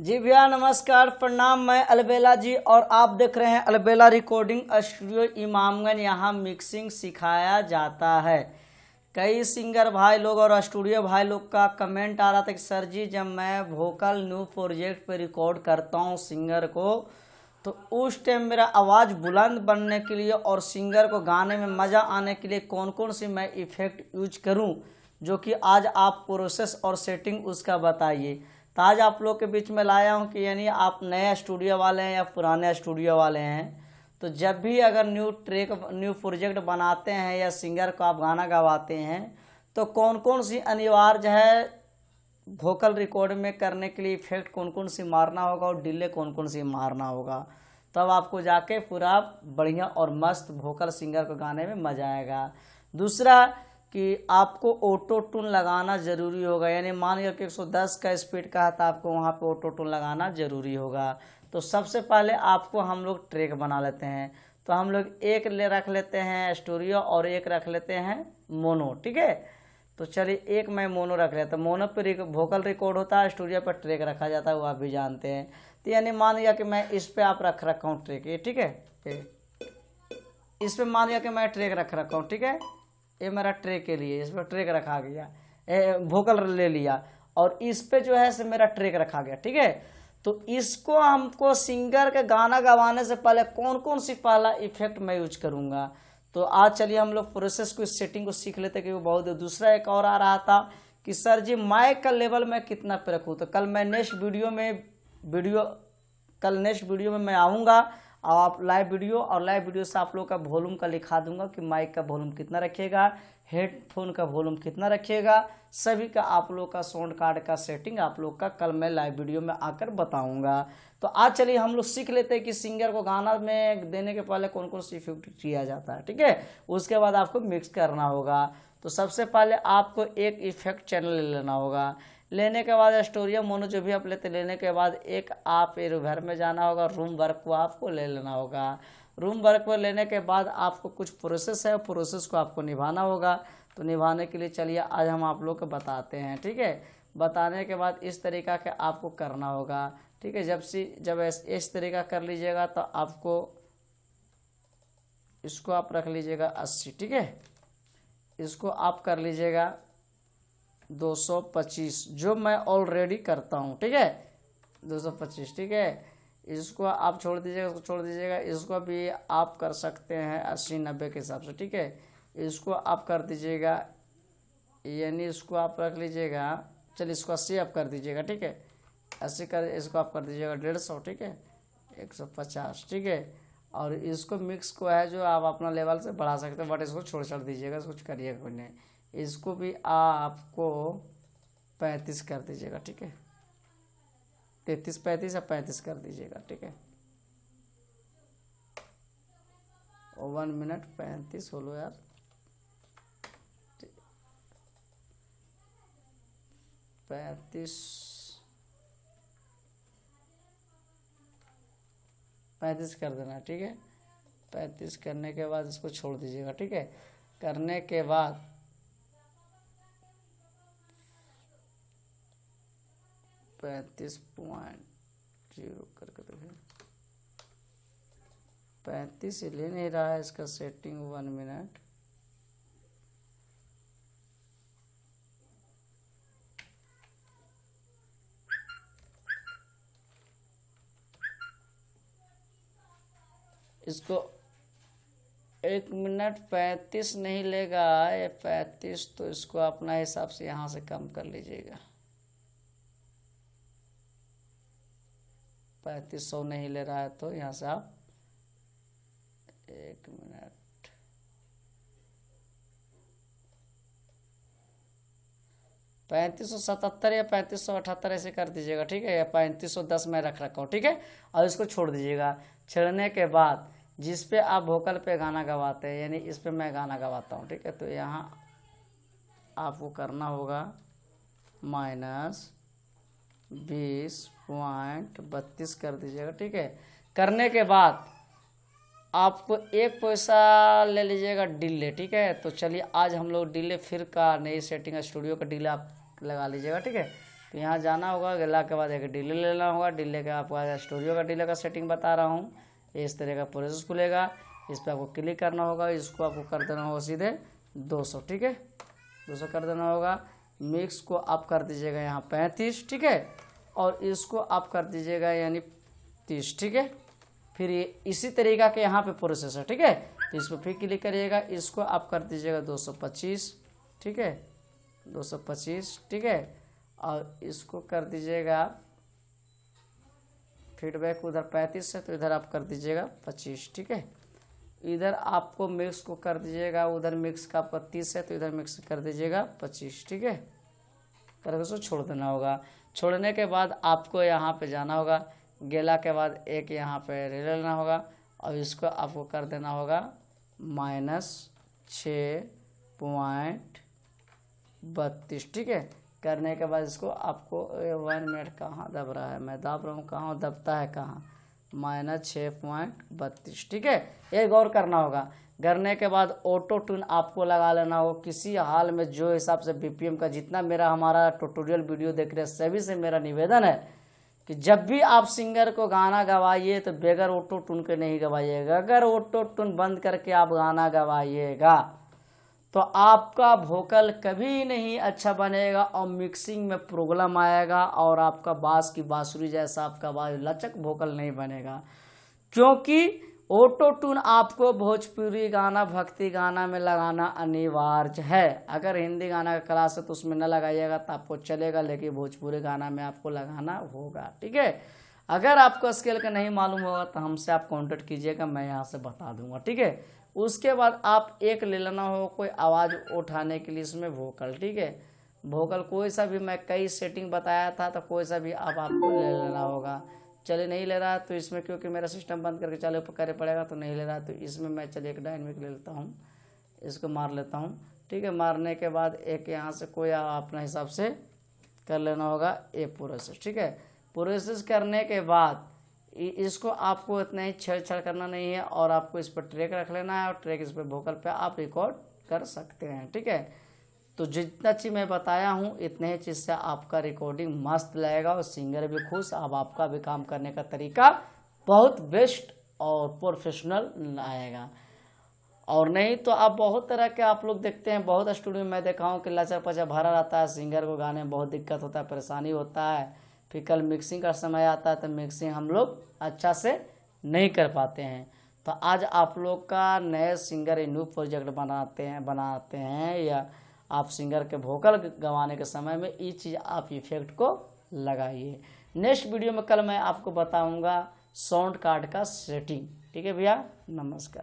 जी भैया नमस्कार प्रणाम। मैं अलबेला जी और आप देख रहे हैं अलबेला रिकॉर्डिंग स्टूडियो इमामगंज। यहाँ मिक्सिंग सिखाया जाता है। कई सिंगर भाई लोग और स्टूडियो भाई लोग का कमेंट आ रहा था कि सर जी जब मैं वोकल न्यू प्रोजेक्ट पे रिकॉर्ड करता हूँ सिंगर को, तो उस टाइम मेरा आवाज़ बुलंद बनने के लिए और सिंगर को गाने में मज़ा आने के लिए कौन कौन सी मैं इफ़ेक्ट यूज करूं, जो कि आज आप प्रोसेस और सेटिंग उसका बताइए। तो आज आप लोग के बीच में लाया हूं कि यानी आप नया स्टूडियो वाले हैं या पुराने स्टूडियो वाले हैं, तो जब भी अगर न्यू प्रोजेक्ट बनाते हैं या सिंगर को आप गाना गवाते हैं, तो कौन कौन सी अनिवार्य है वोकल रिकॉर्ड में करने के लिए इफेक्ट कौन कौन सी मारना होगा और डिले कौन कौन सी मारना होगा, तब आपको जाके पूरा बढ़िया और मस्त वोकल सिंगर को गाने में मजा आएगा। दूसरा कि आपको ऑटो टून लगाना ज़रूरी होगा, यानी मान लिया कि 110 का स्पीड का है तो आपको वहाँ पे ऑटो टून लगाना ज़रूरी होगा। तो सबसे पहले आपको हम लोग ट्रैक बना लेते हैं। तो हम लोग एक रख लेते हैं स्टूडियो और एक रख लेते हैं मोनो, ठीक है। तो चलिए एक मैं मोनो रख लेता हूँ। मोनो पर वोकल रिकॉर्ड होता है, स्टूडियो पर ट्रैक रखा जाता है, वो आप भी जानते हैं। तो यानी मान लिया कि मैं इस पर आप रख रखा हूँ ट्रैक, ये ठीक है। इस पर मान लिया कि मैं ट्रैक रख रखा हूँ, ठीक है। ये मेरा ट्रैक के लिए इस पर ट्रैक रखा गया, वोकल ले लिया, और इस पे जो है से मेरा ट्रैक रखा गया, ठीक है। तो इसको हमको सिंगर के गाना गवाने से पहले कौन कौन सी पहला इफेक्ट मैं यूज करूँगा, तो आज चलिए हम लोग प्रोसेस को, इस सेटिंग को सीख लेते कि वो बहुत। दूसरा एक और आ रहा था कि सर जी माइक का लेवल मैं कितना पे रखूँ, तो कल नेक्स्ट वीडियो में मैं आऊँगा आप लाइव वीडियो से आप लोग का वॉल्यूम का लिखा दूंगा कि माइक का वॉल्यूम कितना रखिएगा, हेडफोन का वॉल्यूम कितना रखिएगा, सभी का आप लोग का साउंड कार्ड का सेटिंग आप लोग का कल मैं लाइव वीडियो में आकर बताऊंगा। तो आज चलिए हम लोग सीख लेते हैं कि सिंगर को गाना में देने के पहले कौन कौन सी इफेक्ट किया जाता है, ठीक है। उसके बाद आपको मिक्स करना होगा। तो सबसे पहले आपको एक इफेक्ट चैनल ले लेना होगा। लेने के बाद स्टूडियो मोनो जो भी आप लेने के बाद एक आप घर में जाना होगा, रूम वर्क को आपको ले लेना होगा। रूम वर्क को लेने के बाद आपको कुछ प्रोसेस है, प्रोसेस को आपको निभाना होगा। तो निभाने के लिए चलिए आज हम आप लोग को बताते हैं, ठीक है। बताने के बाद इस तरीका के आपको करना होगा, ठीक है। जब इस तरीका कर लीजिएगा तो आपको इसको आप रख लीजिएगा 80, ठीक है। इसको आप कर लीजिएगा 225, जो मैं ऑलरेडी करता हूँ, ठीक है। 225, ठीक है। इसको आप छोड़ दीजिएगा, इसको भी आप कर सकते हैं 80-90 के हिसाब से, ठीक है। इसको आप कर दीजिएगा, यानी इसको आप रख लीजिएगा, चलिए इसको 80 आप कर दीजिएगा, ठीक है। 80 कर, इसको आप कर दीजिएगा 150, ठीक है। 150, ठीक है। और इसको मिक्स को है जो आप अपना लेवल से बढ़ा सकते हैं, बट इसको छोड़ दीजिएगा, कुछ करिएगा कोई नहीं। इसको भी आपको 35 कर दीजिएगा, ठीक है। 33-35 या 35 कर दीजिएगा, ठीक है। 1 मिनट 35 बोलो यार, 35 कर देना, ठीक है। 35 करने के बाद इसको छोड़ दीजिएगा, ठीक है। करने के बाद 35.0 करके देखिए, 35 ले नहीं रहा है इसका सेटिंग। 1 मिनट, इसको 1 मिनट 35 नहीं लेगा ये 35, तो इसको अपना हिसाब से यहाँ से कम कर लीजिएगा। 3500 नहीं ले रहा है तो यहाँ से आप 1 मिनट 3577 या 3578 ऐसे कर दीजिएगा, ठीक है। या 3510 मैं रख रखा हूँ, ठीक है। और इसको छोड़ दीजिएगा। छोड़ने के बाद जिस पे आप वोकल पे गाना गवाते हैं, यानी इस पे मैं गाना गवाता हूँ, ठीक है। तो यहाँ आपको करना होगा -20.32 कर दीजिएगा, ठीक है। करने के बाद आपको 1 पैसा ले लीजिएगा डिले, ठीक है। तो चलिए आज हम लोग डिले फिर का नई सेटिंग स्टूडियो का डिले आप लगा लीजिएगा, ठीक है। तो यहाँ जाना होगा, गला के बाद एक डिले लेना होगा, डिले का आपका स्टूडियो का डिले का सेटिंग बता रहा हूँ। इस तरह का प्रोसेस खुलेगा, इस पर आपको क्लिक करना होगा, इसको आपको कर देना होगा सीधे 200, ठीक है, 200 कर देना होगा। मिक्स को आप कर दीजिएगा यहाँ 35, ठीक है, और इसको आप कर दीजिएगा यानी 30, ठीक है। फिर ये इसी तरीका के यहाँ पे प्रोसेस है, ठीक है। तो इस पर फिर क्लिक करिएगा, इसको आप कर दीजिएगा 225, ठीक है, 225, ठीक है, और इसको कर दीजिएगा फीडबैक उधर 35 है तो इधर आप कर दीजिएगा 25, ठीक है। इधर आपको मिक्स को कर दीजिएगा, उधर मिक्स का आपका 30 है तो इधर मिक्स कर दीजिएगा 25, ठीक है, करके उसको छोड़ देना होगा। छोड़ने के बाद आपको यहाँ पे जाना होगा, गेला के बाद एक यहाँ पे ले लेना होगा और इसको आपको कर देना होगा -6.32, ठीक है। करने के बाद इसको आपको 1 मिनट कहाँ दब रहा है, मैं दब रहा हूँ, कहाँ दबता है कहाँ, -6.32, ठीक है। ये गौर करना होगा। करने के बाद ऑटो ट्यून आपको लगा लेना हो किसी हाल में, जो हिसाब से बीपीएम का जितना मेरा हमारा ट्यूटोरियल वीडियो देख रहे हैं सभी से मेरा निवेदन है कि जब भी आप सिंगर को गाना गवाइए तो बगैर ऑटो ट्यून के नहीं गवाइएगा। अगर ऑटो ट्यून बंद करके आप गाना गवाइएगा तो आपका वोकल कभी नहीं अच्छा बनेगा और मिक्सिंग में प्रॉब्लम आएगा और आपका बांस की बांसुरी जैसा आपका लचक वोकल नहीं बनेगा। क्योंकि ऑटो ट्यून आपको भोजपुरी गाना भक्ति गाना में लगाना अनिवार्य है। अगर हिंदी गाना का क्लास है तो उसमें न लगाइएगा तो आपको चलेगा, लेकिन भोजपुरी गाना में आपको लगाना होगा, ठीक है। अगर आपको स्केल का नहीं मालूम होगा तो हमसे आप कांटेक्ट कीजिएगा, मैं यहाँ से बता दूंगा, ठीक है। उसके बाद आप एक ले लेना हो कोई आवाज़ उठाने के लिए इसमें वोकल, ठीक है। वोकल कोई सा भी, मैं कई सेटिंग बताया था तो कोई सा भी अब आपको ले लेना होगा। चलिए नहीं ले रहा तो इसमें क्योंकि मेरा सिस्टम बंद करके चालू करे पड़ेगा तो नहीं ले रहा, तो इसमें मैं चलिए एक डायनेमिक ले लेता हूँ, इसको मार लेता हूँ, ठीक है। मारने के बाद एक यहाँ से कोई अपना हिसाब से कर लेना होगा ये प्रोसेस, ठीक है। प्रोसेस करने के बाद इसको आपको इतना ही छेड़छाड़ करना नहीं है और आपको इस पर ट्रैक रख लेना है और ट्रैक इस पर वोकल पे आप रिकॉर्ड कर सकते हैं, ठीक है। तो जितना चीज़ मैं बताया हूँ इतने ही चीज़ से आपका रिकॉर्डिंग मस्त लगेगा और सिंगर भी खुश, अब आपका भी काम करने का तरीका बहुत बेस्ट और प्रोफेशनल आएगा। और नहीं तो आप बहुत तरह के आप लोग देखते हैं, बहुत स्टूडियो में मैं देखा हूँ कि लचर पचर भरा रहता है, सिंगर को गाने में बहुत दिक्कत होता है, परेशानी होता है। फिर कल मिक्सिंग का समय आता है तो मिक्सिंग हम लोग अच्छा से नहीं कर पाते हैं। तो आज आप लोग का नए सिंगर न्यू प्रोजेक्ट बनाते हैं या आप सिंगर के वोकल गवाने के समय में ये चीज़ आप इफेक्ट को लगाइए। नेक्स्ट वीडियो में कल मैं आपको बताऊंगा साउंड कार्ड का सेटिंग, ठीक है भैया, नमस्कार।